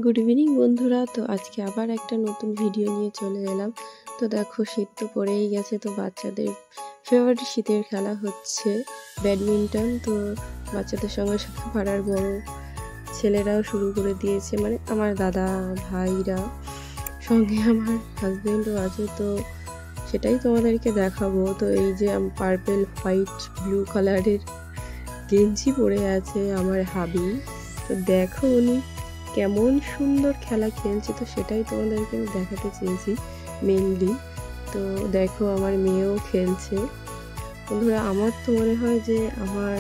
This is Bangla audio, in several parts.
গুড ইভিনিং বন্ধুরা। তো আজকে আবার একটা নতুন ভিডিও নিয়ে চলে এলাম। তো দেখো শীত তো পড়েই গেছে, তো বাচ্চাদের ফেভারিট শীতের খেলা হচ্ছে ব্যাডমিন্টন। তো বাচ্চাদের সঙ্গে সঙ্গে পাড়ার বড় ছেলেরাও শুরু করে দিয়েছে, মানে আমার দাদা ভাইরা, সঙ্গে আমার হাজব্যান্ডও আছে। তো সেটাই তোমাদেরকে দেখাবো। তো এই যে পার্পেল হোয়াইট ব্লু কালারের গেঞ্জি পরে আছে আমার হাবি। তো দেখো উনি কেমন সুন্দর খেলা খেলছে, তো সেটাই তোমাদেরকে আমি দেখাতে চেয়েছি মেনলি। তো দেখো আমার মেয়েও খেলছে। বন্ধুরা, আমার তো মনে হয় যে আমার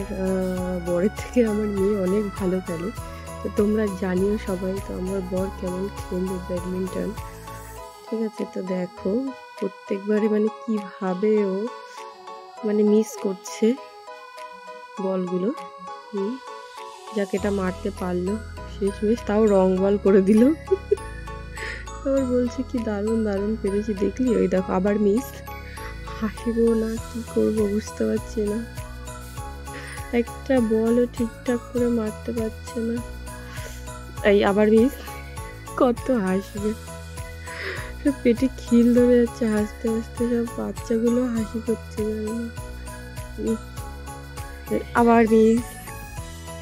বরের থেকে আমার মেয়ে অনেক ভালো খেলে। তো তোমরা জানিও সবাই তো আমার বর কেমন খেলে ব্যাডমিন্টন। ঠিক আছে, তো দেখো প্রত্যেকবারে মানে কিভাবে ও মানে মিস করছে বলগুলো। যাকে এটা মারতে পারলো শেষমেশ, তাও রং বল করে দিল। আবার বলছে কি দারুণ দারুণ পেরেছি, দেখলি? ওই দেখো আবার মিস। হাসিবো না কি করবো বুঝতে পারছি না, একটা বলও ঠিকঠাক করে মারতে পারছে না। এই আবার মিস। কত হাসবে, সব পেটে খিল ধরে যাচ্ছে হাসতে হাসতে, সব বাচ্চাগুলো হাসি করছে। আবার মিস,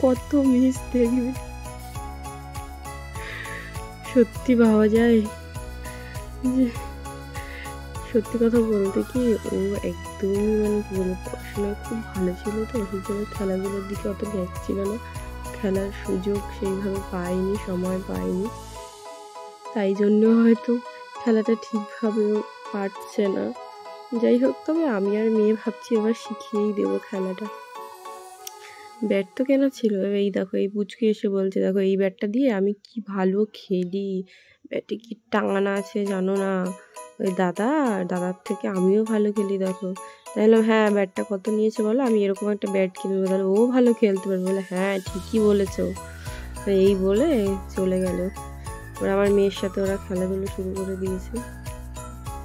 কত মিস দেখবে। সত্যি ভাবা যায় যে, সত্যি কথা বলতে কি ও একদমই মানে কি বলবো, পড়াশোনায় খুব ভালো ছিল, তো সেই জন্য খেলাধুলোর দিকে অত যাচ্ছিল না, খেলার সুযোগ সেইভাবে পায়নি, সময় পায়নি, তাই জন্য হয়তো খেলাটা ঠিকভাবেও পারছে না। যাই হোক, তবে আমি আর মেয়ে ভাবছি এবার শিখিয়েই দেবো খেলাটা। ব্যাট তো কেনা ছিল, এই দেখো এই পুচকে এসে বলছে দেখো এই ব্যাটটা দিয়ে আমি কি ভালো খেলি, ব্যাটে কি টাঙানো আছে জানো না, ওই দাদার থেকে আমিও ভালো খেলি দেখো। তাহলে হ্যাঁ, ব্যাটটা কত নিয়েছে বলো, আমি এরকম একটা ব্যাট কিনবো, তাহলে ও ভালো খেলতে পারবে। বলে হ্যাঁ ঠিকই বলেছো, এই বলে চলে গেল। ওরা আমার মেয়ের সাথে ওরা খেলাধুলো শুরু করে দিয়েছে।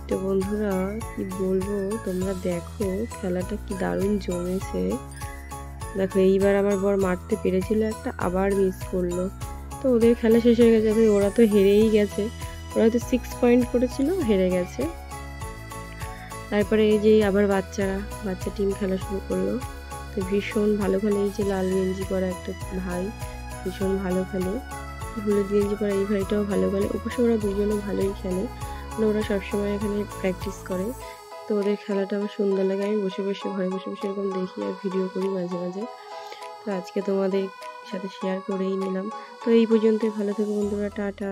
তো বন্ধুরা কি বলবো, তোমরা দেখো খেলাটা কি দারুণ জমেছে। দেখো এইবার আমার বর মারতে পেরেছিল একটা, আবার মিস করলো। তো ওদের খেলা শেষ হয়ে গেছে, ওরা তো হেরেই গেছে, ওরা তো 6 পয়েন্ট করেছিল, হেরে গেছে। তারপরে এই যে আবার বাচ্চা টিম খেলা শুরু করলো। তো ভীষণ ভালো খেলে, এই যে লাল গেঞ্জি পরা একটা ভাই ভীষণ ভালো খেলে, হলুদ গেঞ্জি পরা এই ভাইটাও ভালো খেলে। অবশ্য ওরা দুজনও ভালোই খেলে, মানে ওরা সবসময় এখানে প্র্যাকটিস করে। তো ওদের খেলাটা আমার সুন্দর লাগে, আমি বসে বসে ঘরে বসে বসে এরকম দেখি আর ভিডিও করি মাঝে মাঝে। তো আজকে তোমাদের সাথে শেয়ার করেই নিলাম। তো এই পর্যন্তই, ভালো থেকো বন্ধুরা, টাটা।